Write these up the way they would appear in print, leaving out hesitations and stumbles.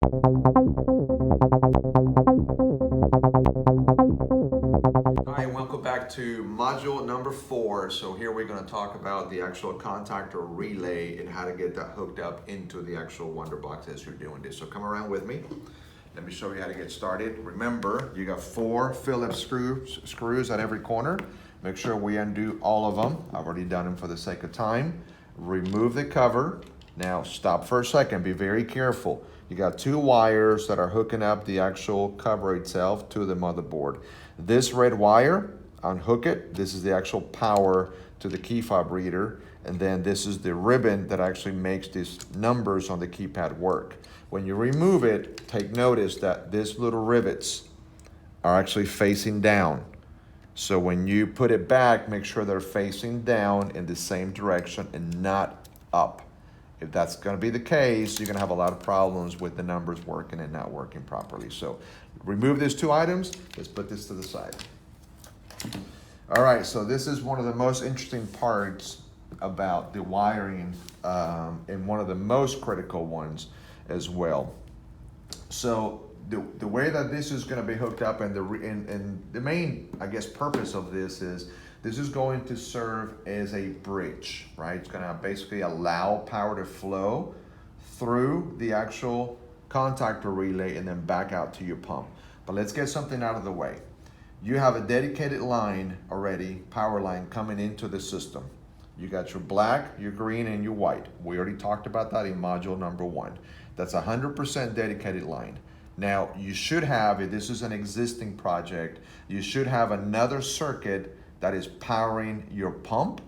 Hi, and welcome back to module number 4. So here we're going to talk about the actual contactor relay and how to get that hooked up into the actual Wonderbox as you're doing this. So come around with me. Let me show you how to get started. Remember, you got 4 Phillips screws at every corner. Make sure we undo all of them. I've already done them for the sake of time. Remove the cover. Now stop for a second, be very careful. You got 2 wires that are hooking up the actual cover itself to the motherboard. This red wire, unhook it. This is the actual power to the key fob reader. And then this is the ribbon that actually makes these numbers on the keypad work. When you remove it, take notice that these little rivets are actually facing down. So when you put it back, make sure they're facing down in the same direction and not up. If that's going to be the case, you're going to have a lot of problems with the numbers working and not working properly. So remove these 2 items. Let's put this to the side. All right, so this is one of the most interesting parts about the wiring and one of the most critical ones as well. So the way that this is going to be hooked up and the main, I guess, purpose of this is going to serve as a bridge, right? It's going to basically allow power to flow through the actual contactor relay and then back out to your pump. But let's get something out of the way. You have a dedicated line already, power line coming into the system. You got your black, your green, and your white. We already talked about that in module number 1. That's 100% dedicated line. Now, you should have, if this is an existing project, you should have another circuit that is powering your pump.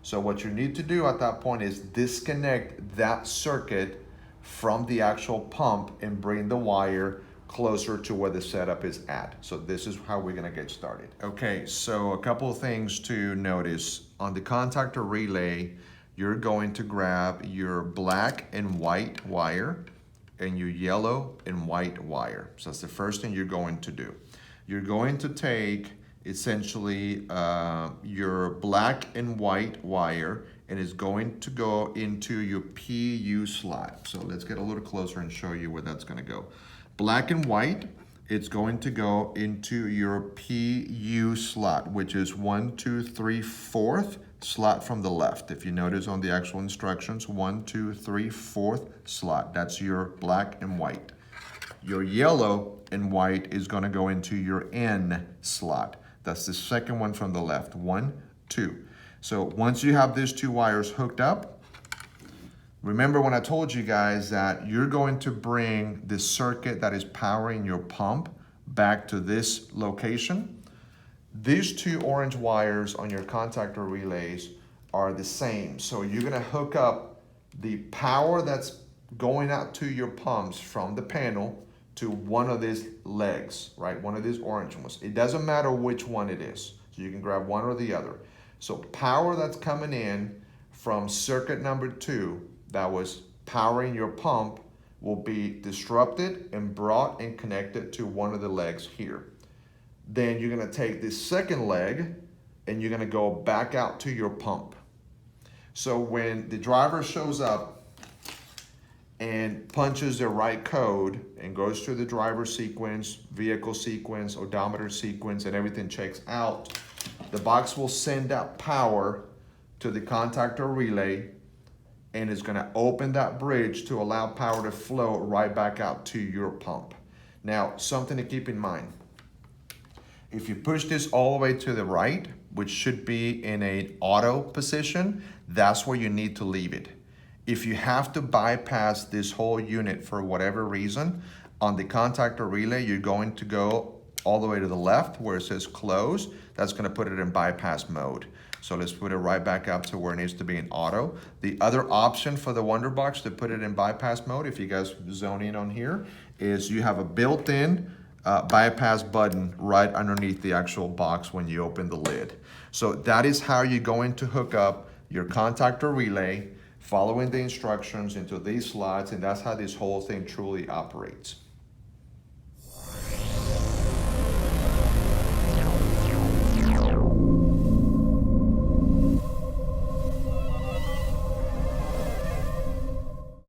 So what you need to do at that point is disconnect that circuit from the actual pump and bring the wire closer to where the setup is at. So this is how we're gonna get started. Okay, so a couple of things to notice. On the contactor relay, you're going to grab your black and white wire and your yellow and white wire. So that's the first thing you're going to do. You're going to take essentially your black and white wire and it's going to go into your PU slot. So let's get a little closer and show you where that's going to go. Black and white, it's going to go into your PU slot, which is 1, 2, 3, 4th slot from the left. If you notice on the actual instructions, 1, 2, 3, 4th slot. That's your black and white. Your yellow and white is going to go into your N slot. That's the second one from the left. 1, 2. So once you have these 2 wires hooked up, remember when I told you guys that you're going to bring the circuit that is powering your pump back to this location. These 2 orange wires on your contactor relays are the same. So you're going to hook up the power that's going out to your pumps from the panel to one of these legs, right? One of these orange ones. It doesn't matter which one it is. So you can grab one or the other. So power that's coming in from circuit number 2 that was powering your pump will be disrupted and brought and connected to one of the legs here. Then you're gonna take this second leg and you're gonna go back out to your pump. So when the driver shows up and punches the right code and goes through the driver sequence, vehicle sequence, odometer sequence, and everything checks out, the box will send out power to the contactor relay and it's gonna open that bridge to allow power to flow right back out to your pump. Now, something to keep in mind. If you push this all the way to the right, which should be in an auto position, that's where you need to leave it. If you have to bypass this whole unit for whatever reason, on the contactor relay, you're going to go all the way to the left where it says close. That's going to put it in bypass mode. So let's put it right back up to where it needs to be in auto. The other option for the Wonderbox to put it in bypass mode, if you guys zone in on here, is you have a built-in bypass button right underneath the actual box when you open the lid. So that is how you're going to hook up your contactor relay following the instructions into these slots, and that's how this whole thing truly operates.